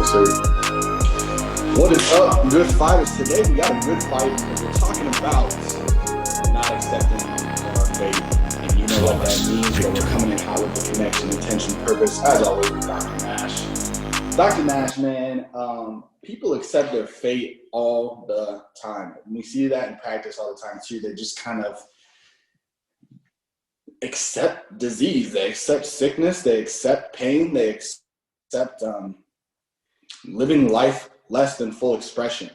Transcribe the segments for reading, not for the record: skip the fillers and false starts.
sir. What is up, Good Fighters? Today we got a good fight, and we're talking about not accepting our faith. And you know what that means, but we're coming in hot with the connection, intention, purpose, as always with Dr. Nash. Dr. Nash, man, people accept their fate all the time. And we see that in practice all the time, too. They just kind of accept disease. They accept sickness. They accept pain. They accept living life less than full expression.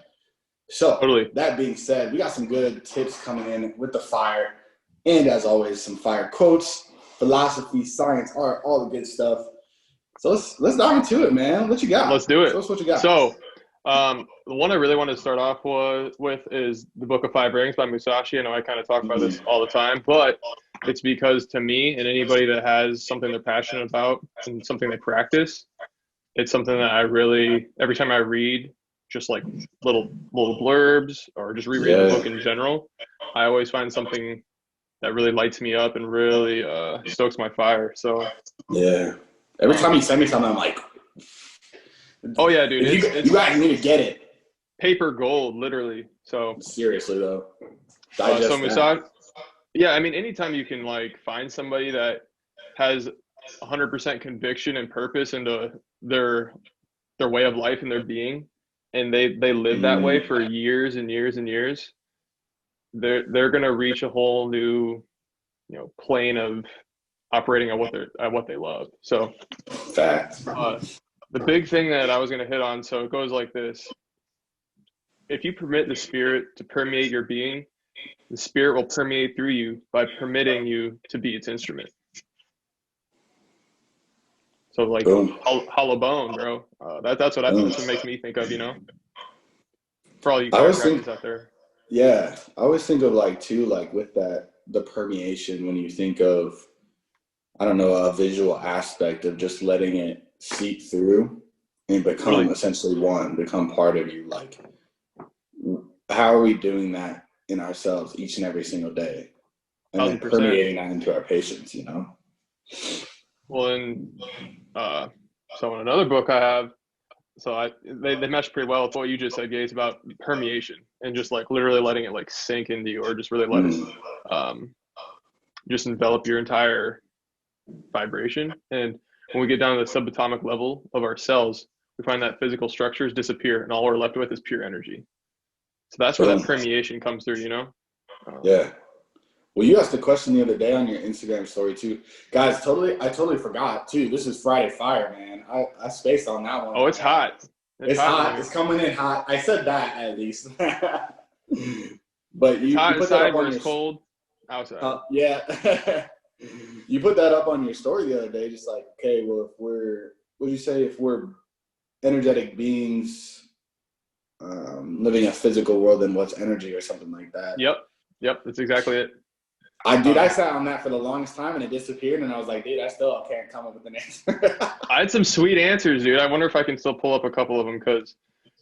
So Totally. That being said, we got some good tips coming in with the fire. And as always, some fire quotes, philosophy, science, art, all the good stuff. So let's dive into it, man. What you got? Let's do it. So what you got? So the one I really want to start off with is the Book of Five Rings by Musashi. I know I kind of talk about this all the time, but it's because to me and anybody that has something they're passionate about and something they practice, it's something that I really, every time I read just like little blurbs or just reread the book in general, I always find something that really lights me up and really stokes my fire. So yeah. Every time you send me something, I'm like, oh yeah, dude, you guys need to get it. Paper gold, literally. So seriously though, so Musashi, yeah, I mean, anytime you can like find somebody that has 100% conviction and purpose into their way of life and their being, and they live that way for years and years and years, they're gonna reach a whole new, plane of operating at what they love. So fact. The big thing that I was going to hit on, so it goes like this: if you permit the spirit to permeate your being, the spirit will permeate through you by permitting you to be its instrument. So like hollow bone, bro. That's what makes me think of, for all you chiropractors out there. Yeah, I always think of with that, the permeation, when you think of, I don't know, a visual aspect of just letting it seep through and become essentially become part of you. Like, how are we doing that in ourselves each and every single day? And 100%. then permeating that into our patients, Well, and so in another book I have, they mesh pretty well with what you just said, Gates, about permeation and just like literally letting it like sink into you, or just really let it just envelop your entire vibration. And when we get down to the subatomic level of our cells, we find that physical structures disappear and all we're left with is pure energy. So that's where that permeation comes through, Yeah. Well, you asked the question the other day on your Instagram story too. Guys, I totally forgot too. This is Friday Fire, man. I spaced on that one. Oh, it's hot. It's hot. It's coming in hot. I said that at least. But you hot put that inside, up on it's cold outside. Yeah. You put that up on your story the other day, just like, okay, well, if we're energetic beings living a physical world, then what's energy, or something like that? Yep, that's exactly it. I sat on that for the longest time and it disappeared, and I was like, dude, I still can't come up with an answer. I had some sweet answers, dude. I wonder if I can still pull up a couple of them, because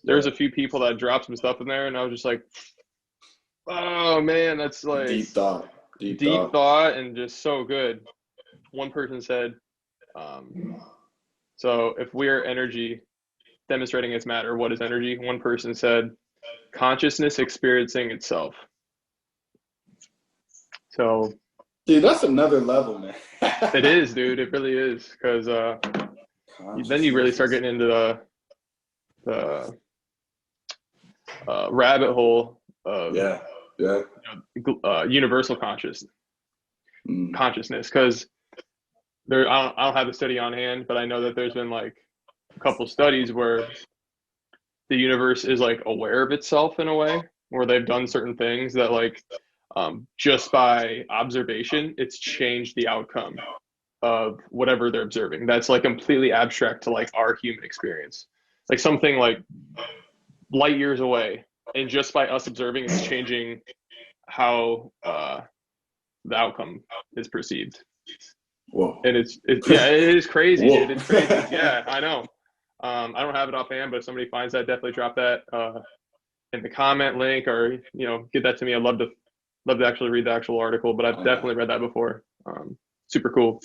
there's a few people that dropped some stuff in there, and I was just like, oh man, that's like deep thought, and just so good. One person said, so if we're energy demonstrating its matter, what is energy? One person said, consciousness experiencing itself. So, dude, that's another level, man. It is, dude. It really is, because then you really start getting into the rabbit hole of universal consciousness. Because I don't have the study on hand, but I know that there's been like a couple studies where the universe is like aware of itself in a way, where they've done certain things that like just by observation, it's changed the outcome of whatever they're observing. That's like completely abstract to like our human experience, like something like light years away, and just by us observing, it's changing how the outcome is perceived. Whoa. And it is crazy, dude. It's crazy. Yeah, I know. I don't have it offhand, but if somebody finds that, definitely drop that in the comment link, or get that to me. I'd love to actually read the actual article, but I've definitely read that before. Super cool.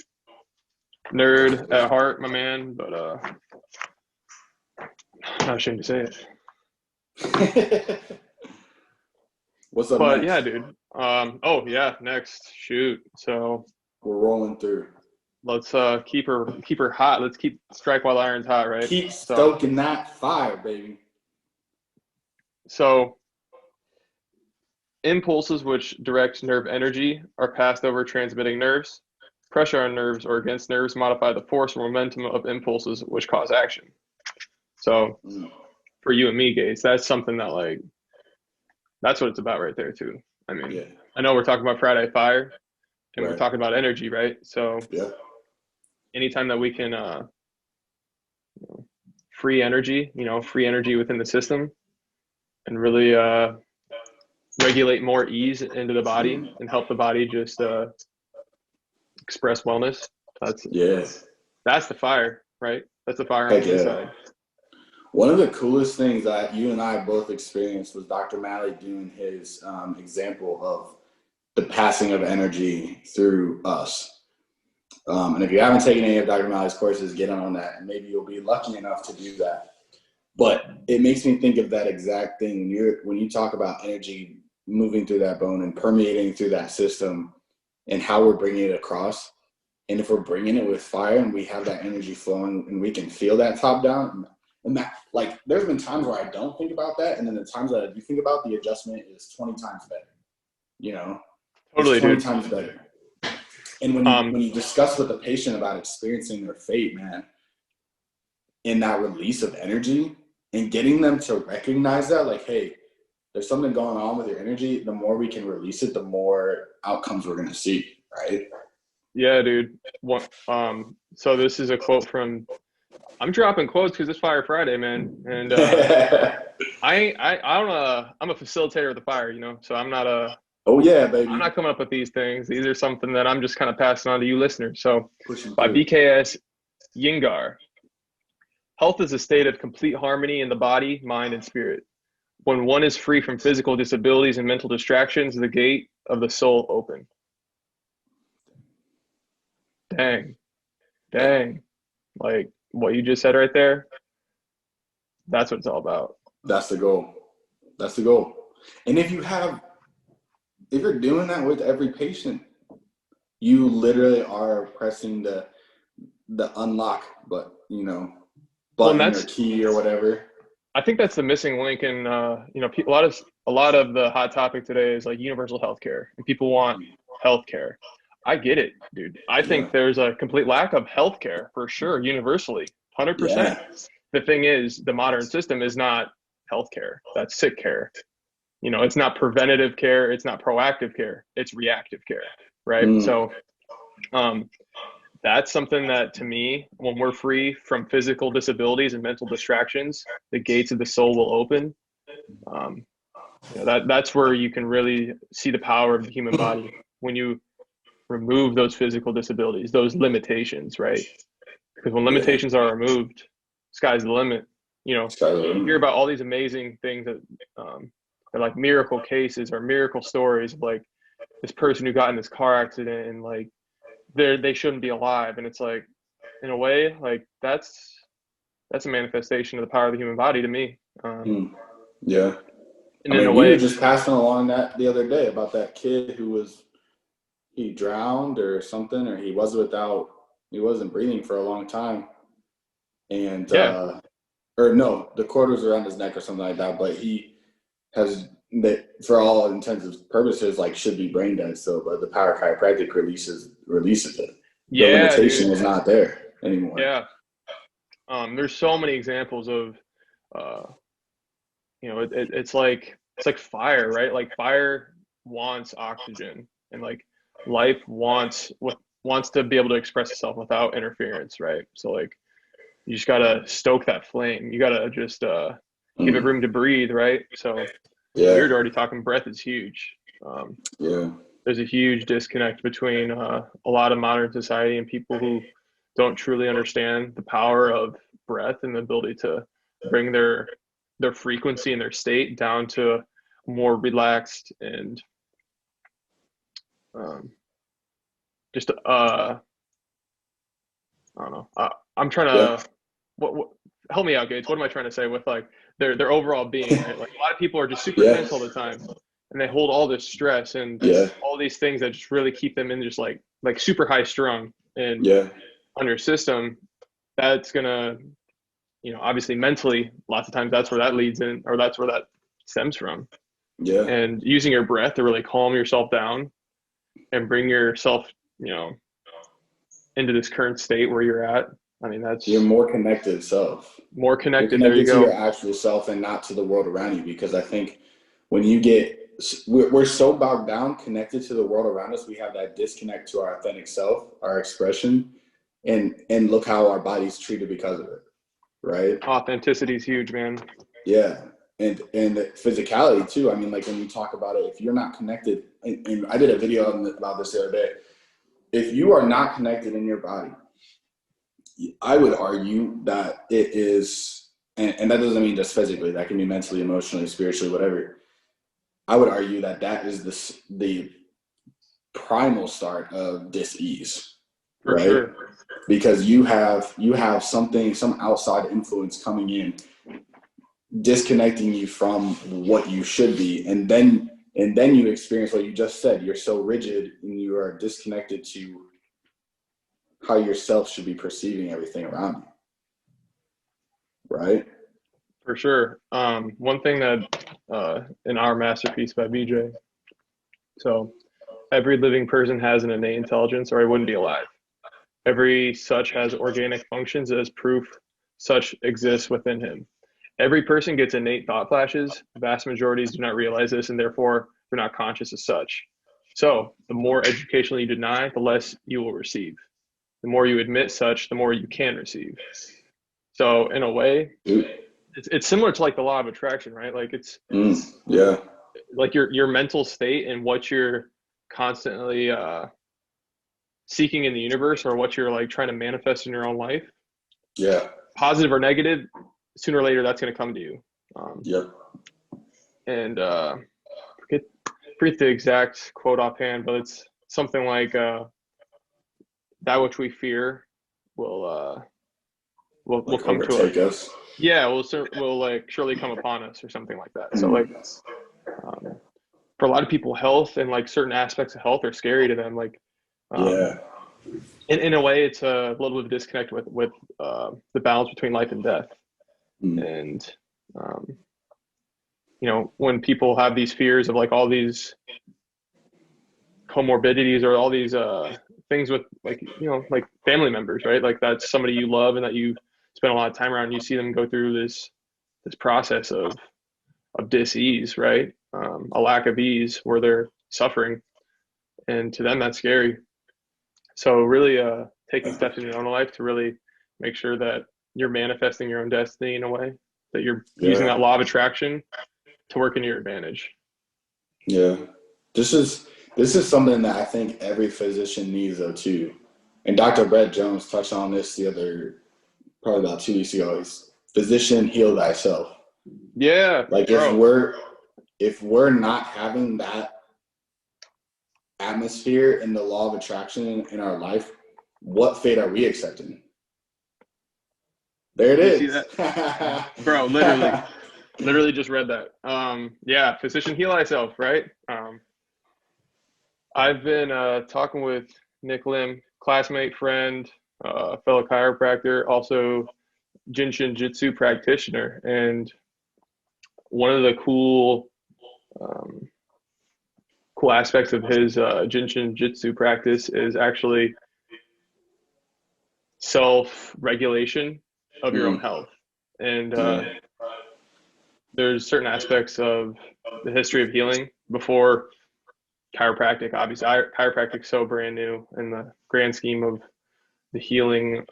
Nerd at heart, my man, but not ashamed to say it. What's up But next? yeah, dude. Oh yeah, next. Shoot. So We're rolling through. let's keep her hot. Let's keep strike while the iron's hot, right? Keep So stoking that fire, baby. so impulses which direct nerve energy are passed over transmitting nerves. Pressure on nerves or against nerves modify the force or momentum of impulses which cause action. So for you and me, Gates, that's something that like that's what it's about right there too. I mean, Yeah. I know we're talking about Friday Fire and we're Right. talking about energy, right? So Yeah. anytime that we can free energy, free energy within the system and really regulate more ease into the body and help the body just express wellness. Yeah. That's the fire, right? That's the fire on Heck the yeah. inside. One of the coolest things that you and I both experienced was Dr. Malley doing his example of the passing of energy through us. And if you haven't taken any of Dr. Malley's courses, get on that, and maybe you'll be lucky enough to do that. But it makes me think of that exact thing when you talk about energy moving through that bone and permeating through that system and how we're bringing it across. And if we're bringing it with fire and we have that energy flowing and we can feel that top down, and that, like, there's been times where I don't think about that, and then the times that I do think about, the adjustment is 20 times better. You know, Totally, it's 20 dude. times better. And when you discuss with the patient about experiencing their fate, man, in that release of energy and getting them to recognize that, like, hey, there's something going on with your energy. The more we can release it, the more outcomes we're going to see, right? Yeah, dude. So this is a quote from. I'm dropping quotes because it's Fire Friday, man, and I'm a facilitator of the fire, so I'm not Oh yeah, baby. I'm not coming up with these things. These are something that I'm just kind of passing on to you listeners. So Pushing by through. BKS Yingar, health is a state of complete harmony in the body, mind, and spirit. When one is free from physical disabilities and mental distractions, the gate of the soul open. Dang. Like what you just said right there, that's what it's all about. That's the goal. That's the goal. And if you're doing that with every patient, you literally are pressing the unlock button or key or whatever. I think that's the missing link in a lot of the hot topic today is like universal healthcare, and people want healthcare. I get it, dude. I think there's a complete lack of healthcare for sure, universally, 100%. Yeah. The thing is, the modern system is not healthcare. That's sick care. It's not preventative care. It's not proactive care. It's reactive care, right? So, that's something that, to me, when we're free from physical disabilities and mental distractions, the gates of the soul will open. That's where you can really see the power of the human body when you remove those physical disabilities, those limitations, right? Because when limitations are removed, sky's the limit. You hear about all these amazing things that are like miracle cases or miracle stories of like this person who got in this car accident and like they shouldn't be alive, and it's like, in a way, like that's a manifestation of the power of the human body to me. Yeah. And I in mean, a we were way, just passing along that the other day about that kid who he drowned or something, or he wasn't breathing for a long time. And, or no, the cord was around his neck or something like that, but he has, for all intents and purposes, like, should be brain dead. So, but the power chiropractic releases it. The limitation is not there anymore. Yeah. There's so many examples of, it's like fire, right? Like fire wants oxygen, and like life wants to be able to express itself without interference, right? So like you just gotta stoke that flame. You gotta just give it room to breathe, right? So we were already talking. Breath is huge. There's a huge disconnect between a lot of modern society and people who don't truly understand the power of breath and the ability to bring their frequency and their state down to more relaxed and just I don't know. I'm trying to what help me out, Gates. What am I trying to say with like their overall being, right? Like a lot of people are just super Yeah. tense all the time, and they hold all this stress and Yeah. all these things that just really keep them in just like super high strung and Yeah. on your system. That's gonna, obviously mentally, lots of times that's where that leads in, or that's where that stems from. Yeah. And using your breath to really calm yourself down and bring yourself, into this current state where you're at. I mean, that's You're more connected self. more You're connected. There you connected to your go. actual self and not to the world around you. Because I think when you get, we're so bogged down, connected to the world around us, we have that disconnect to our authentic self, our expression, and look how our body's treated because of it, right? Authenticity is huge, man. Yeah. And physicality too. I mean, like when you talk about it, if you're not connected, and I did a video about this the other day, if you are not connected in your body, I would argue that it is, and that doesn't mean just physically, that can be mentally, emotionally, spiritually, whatever. I would argue that that is the primal start of dis-ease, For right? sure. Because you have something, some outside influence coming in, disconnecting you from what you should be, and then you experience what you just said. You're so rigid and you are disconnected to how yourself should be perceiving everything around you, right? For sure. One thing that in our masterpiece by BJ, so every living person has an innate intelligence or he wouldn't be alive. Every such has organic functions as proof such exists within him. Every person gets innate thought flashes. Vast majorities do not realize this and therefore they're not conscious as such. So the more educational you deny, the less you will receive. The more you admit such, the more you can receive. So in a way, it's similar to like the law of attraction, right? Like it's Yeah. like your mental state and what you're constantly seeking in the universe or what you're like trying to manifest in your own life, Yeah. positive or negative, sooner or later that's going to come to you. Yep. And forget the exact quote offhand, but it's something like that which we fear will Like come to overtake us. us. Yeah, will like surely come upon us or something like that. So like for a lot of people, health and like certain aspects of health are scary to them. Like Yeah. in a way, it's a little bit of disconnect with the balance between life and death. And when people have these fears of like all these comorbidities or all these things with like like family members, right? Like that's somebody you love and that you spend a lot of time around. You see them go through this process of dis-ease, right? A lack of ease where they're suffering, and to them that's scary. So really taking steps in your own life to really make sure that you're manifesting your own destiny in a way that you're using that law of attraction to work in your advantage. Yeah. This is something that I think every physician needs though too. And Dr. Brett Jones touched on this probably about 2 weeks ago. He's physician, heal thyself. Yeah. Like if we're not having that atmosphere and the law of attraction in our life, what fate are we accepting? There it is. You see that? Bro, literally just read that. Yeah, physician heal thyself, right? I've been talking with Nick Lim, classmate, friend, fellow chiropractor, also Jinshin Jitsu practitioner, and one of the cool aspects of his Jinshin Jitsu practice is actually self-regulation of your own health. And there's certain aspects of the history of healing before chiropractic. Obviously, chiropractic's so brand new in the grand scheme of the healing.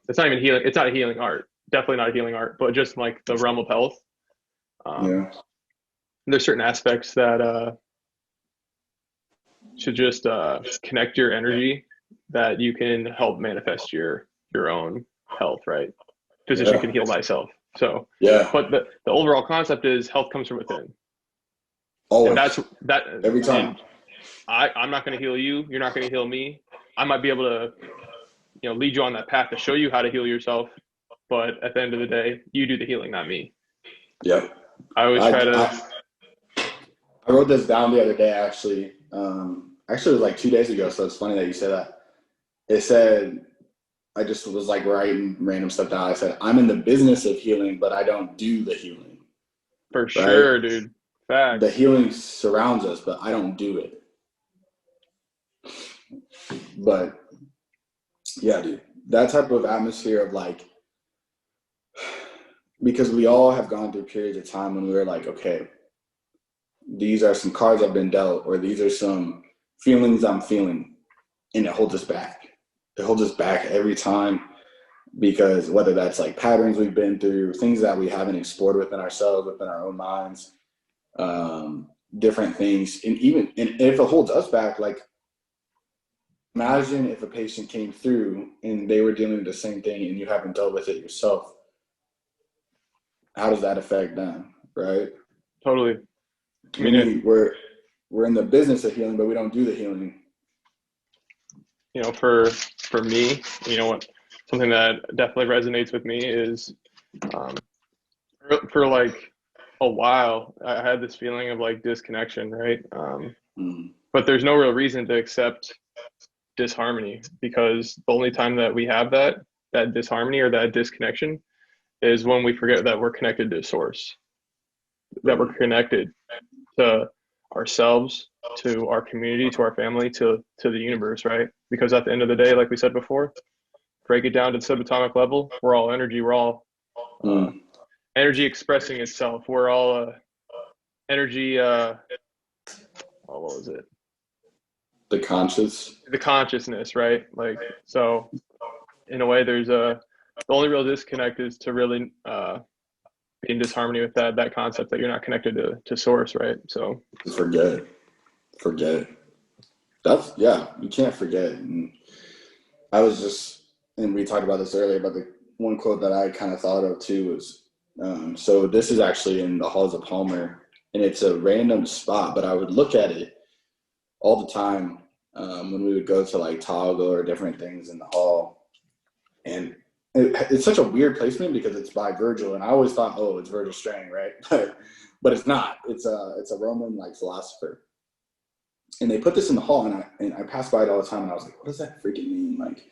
It's not even healing. It's not a healing art. Definitely not a healing art, but just like the realm of health. There's certain aspects that should just connect your energy that you can help manifest your own health, right? Physician can heal thyself. So, but the overall concept is health comes from within. Always. And that's that every time. I'm not going to heal you. You're not going to heal me. I might be able to, lead you on that path to show you how to heal yourself. but at the end of the day, you do the healing, not me. Yep. I always try to. I wrote this down the other day, actually. Actually, it was like 2 days ago, so it's funny that you said that. It said, I just was like writing random stuff down. I said, I'm in the business of healing, but I don't do the healing. For Right? sure, dude. Facts. The healing surrounds us, but I don't do it. But yeah, dude, that type of atmosphere of like, because we all have gone through periods of time when we were like, okay, these are some cards I've been dealt, or these are some feelings I'm feeling, and it holds us back. It holds us back every time, because whether that's like patterns we've been through, things that we haven't explored within ourselves, within our own minds, different things, and if it holds us back, like imagine if a patient came through and they were dealing with the same thing and you haven't dealt with it yourself. How does that affect them, right? Totally. I mean, we're in the business of healing, but we don't do the healing. You know, for me, you know what, something that definitely resonates with me is, for like a while, I had this feeling of like disconnection, right? But there's no real reason to accept disharmony, because the only time that we have that disharmony or that disconnection is when we forget that we're connected to source, that we're connected to ourselves, to our community, to our family, to the universe, right? Because at the end of the day, like we said before, break it down to the subatomic level, we're all energy. We're all energy expressing itself. We're all energy. What was it? The consciousness, right? Like, so in a way, the only real disconnect is to really be in disharmony with that concept that you're not connected to source, right? So forget it. That's, yeah, you can't forget. And and we talked about this earlier, but the one quote that I kind of thought of too was, so this is actually in the halls of Palmer, and it's a random spot, but I would look at it all the time when we would go to like Toggle or different things in the hall. And it's such a weird placement because it's by Virgil, and I always thought, oh, it's Virgil Strang, right? But it's not. It's a Roman like philosopher, and they put this in the hall, and I passed by it all the time, and I was like, what does that freaking mean? Like,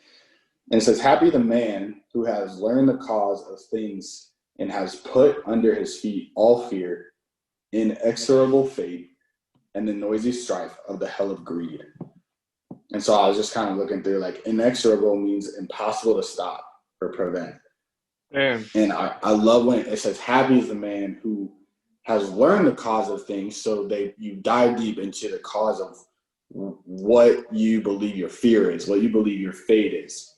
and it says, happy the man who has learned the cause of things and has put under his feet all fear, inexorable fate, and the noisy strife of the hell of greed. And so I was just kind of looking through, like, inexorable means impossible to stop or prevent. Damn. And I love when it says, happy is the man who has learned the cause of things. So you dive deep into the cause of what you believe your fear is, what you believe your fate is,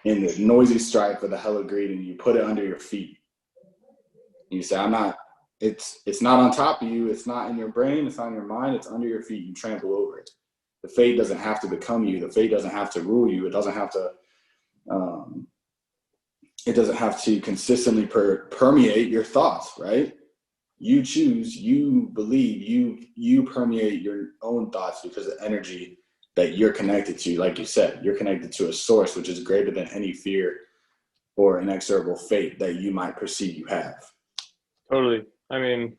in the noisy strife of the hell of greed, and you put it under your feet. And you say, it's not on top of you. It's not in your brain. It's not in your mind. It's under your feet. You trample over it. The fate doesn't have to become you. The fate doesn't have to rule you. It doesn't have to consistently permeate your thoughts, right? You choose, you believe, you permeate your own thoughts because of energy that you're connected to. Like you said, you're connected to a source which is greater than any fear or inexorable fate that you might perceive you have. Totally. I mean,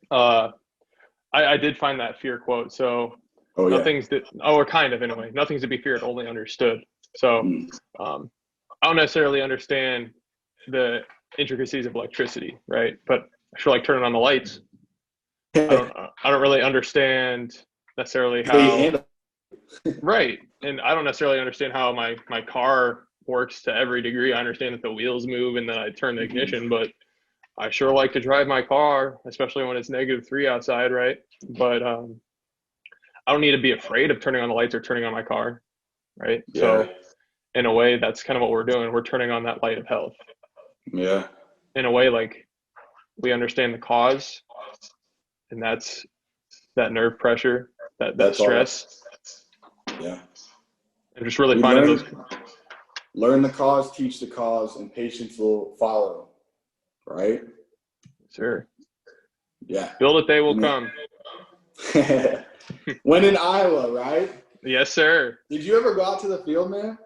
I did find that fear quote. So or kind of, in a way, nothing's to be feared, only understood. So I don't necessarily understand the intricacies of electricity, right? But I feel like turning on the lights, I don't really understand necessarily how, right. And I don't necessarily understand how my car works to every degree. I understand that the wheels move and that I turn the ignition, but I sure like to drive my car, especially when it's -3 outside, right? But I don't need to be afraid of turning on the lights or turning on my car, right? Yeah. So in a way, that's kind of what we're doing. We're turning on that light of health. Yeah. In a way, like, we understand the cause, and that's that nerve pressure, that stress. Yeah. And just really finding those. Learn the cause, teach the cause, and patience will follow, right? Sure. Yeah. Build it, they will come. When in Iowa, right? Yes, sir. Did you ever go out to the field, man?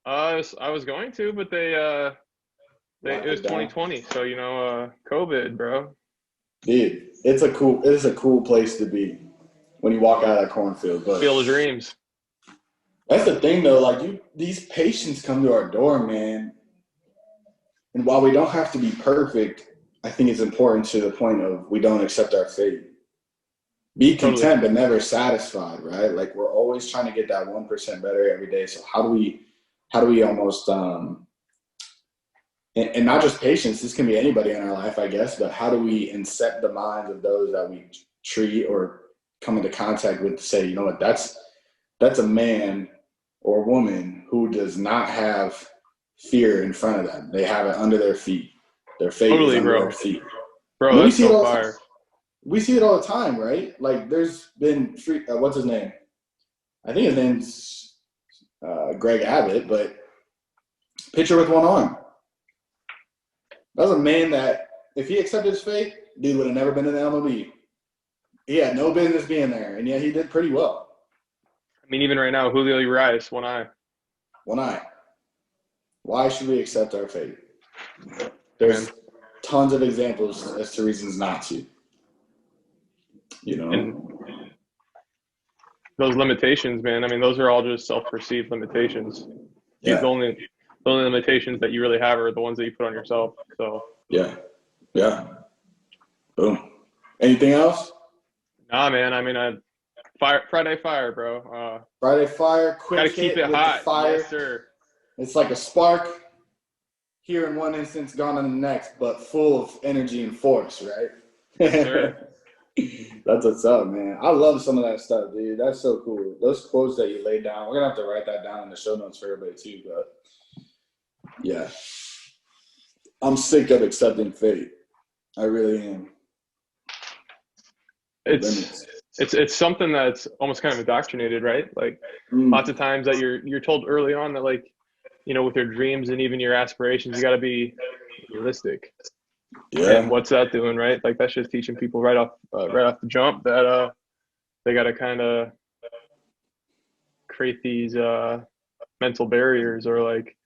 I was going to, but they It was 2020, so COVID, bro. Dude, it's a cool place to be when you walk out of that cornfield. But Field of dreams. that's the thing, though. Like, these patients come to our door, man. And while we don't have to be perfect, I think it's important to the point of we don't accept our fate. Be content, but never satisfied, right? Like, we're always trying to get that 1% better every day. So how do we almost, and not just patients, this can be anybody in our life, I guess, but how do we incept the minds of those that we treat or come into contact with to say, you know what, that's a man or woman who does not have fear in front of them. They have it under their feet. Their fate is under their feet. Bro, that's so fire. We see it all the time, right? Like, there's been what's his name? I think his name's Greg Abbott, but pitcher with one arm. That was a man that, if he accepted his fate, dude would have never been in the MLB. He had no business being there, and yet he did pretty well. I mean, even right now, Julio Urias, one eye. One eye. Why should we accept our fate? There's tons of examples as to reasons not to. And those limitations, man, I mean, those are all just self-perceived limitations. Yeah. The only limitations that you really have are the ones that you put on yourself. So yeah. Boom. Anything else? Nah, man. I mean, Friday Fire, bro. Friday Fire. Quick gotta keep it hot. Fire. Yes, sir. It's like a spark here in one instance, gone in the next, but full of energy and force, right? Yes, sir. That's what's up, man. I love some of that stuff, dude. That's so cool. Those quotes that you laid down, we're gonna have to write that down in the show notes for everybody too. But yeah, I'm sick of accepting fate. I really am. It's something that's almost kind of indoctrinated, right? Like lots of times that you're told early on that, like, with your dreams and even your aspirations, you got to be realistic. Yeah. And what's that doing, right? Like, that's just teaching people right off the jump that they got to kind of create these mental barriers or like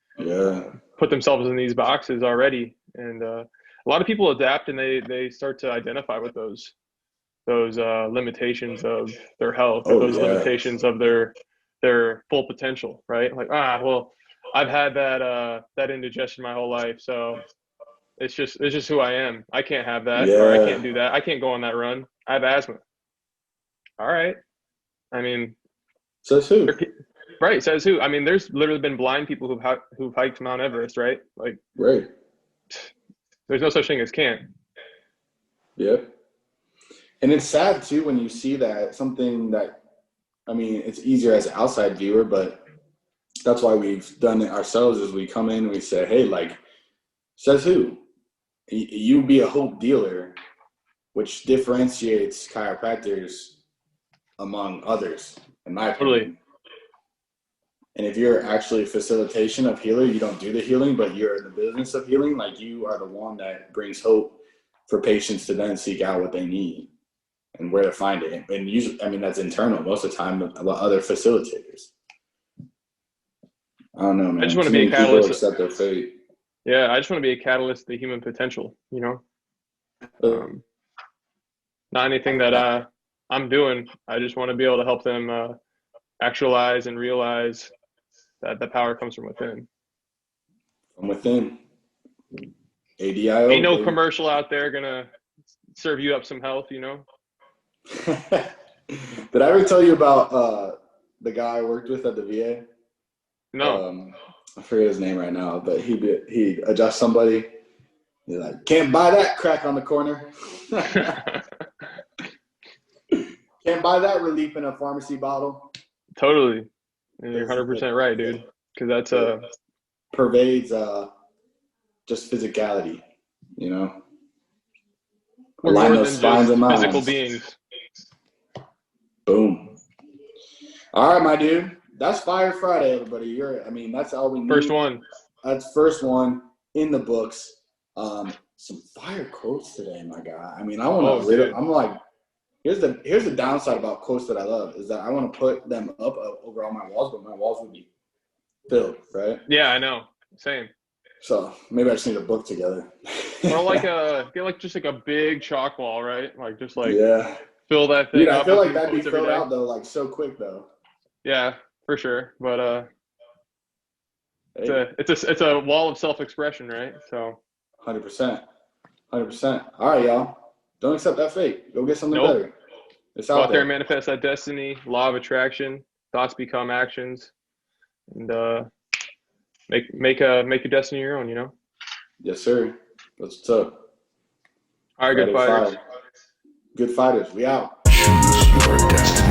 put themselves in these boxes already. And a lot of people adapt and they start to identify with those limitations of their health or limitations of their full potential, right? Like, well, I've had that indigestion my whole life, so it's just who I am. I can't have that, or I can't do that. I can't go on that run. I have asthma. All right. I mean, says who? Right, says who? I mean, there's literally been blind people who've hiked Mount Everest, right? Like, right. There's no such thing as can't. Yeah. And it's sad too when you see that something that, I mean, it's easier as an outside viewer, but that's why we've done it ourselves. Is we come in and we say, hey, like, says who? You be a hope dealer, which differentiates chiropractors among others, in my opinion. And if you're actually a facilitation of healer, you don't do the healing, but you're in the business of healing, like, you are the one that brings hope for patients to then seek out what they need and where to find it. And usually, I mean, that's internal most of the time with other facilitators. I don't know, man. I just want to be a catalyst. Accept their fate. Yeah, I just want to be a catalyst to human potential, Not anything that I'm doing. I just want to be able to help them actualize and realize that the power comes from within. From within. ADIO. Ain't no commercial out there gonna serve you up some health, Did I ever tell you about the guy I worked with at the VA? No. I forget his name right now, but he'd adjust somebody. He's like, can't buy that crack on the corner. Can't buy that relief in a pharmacy bottle. Totally. And you're 100% right, dude. Because that's pervades just physicality, We're more than just physical beings. Boom. All right, my dude. That's Fire Friday, everybody. That's all we need. First one. That's first one in the books. Some fire quotes today, my guy. I mean, I want to. I'm like, here's the downside about quotes that I love is that I want to put them up over all my walls, but my walls would be filled, right? Yeah, I know. Same. So maybe I just need a book together. Or like get like just like a big chalk wall, right? Like just like Yeah. fill that Dude, thing I up feel with like new that'd be quotes every filled day. out though, like so quick though. Yeah, for sure. But Hey, it's a wall of self-expression, right? So 100%. 100%. All right, y'all. Don't accept that fate. Go get something nope. better. It's Go out out there and there. manifest that destiny, law of attraction, thoughts become actions, and make your destiny your own, you know? Yes, sir. That's what's up. All right, good Friday fighters. Fire. Good fighters. We out. Choose your destiny.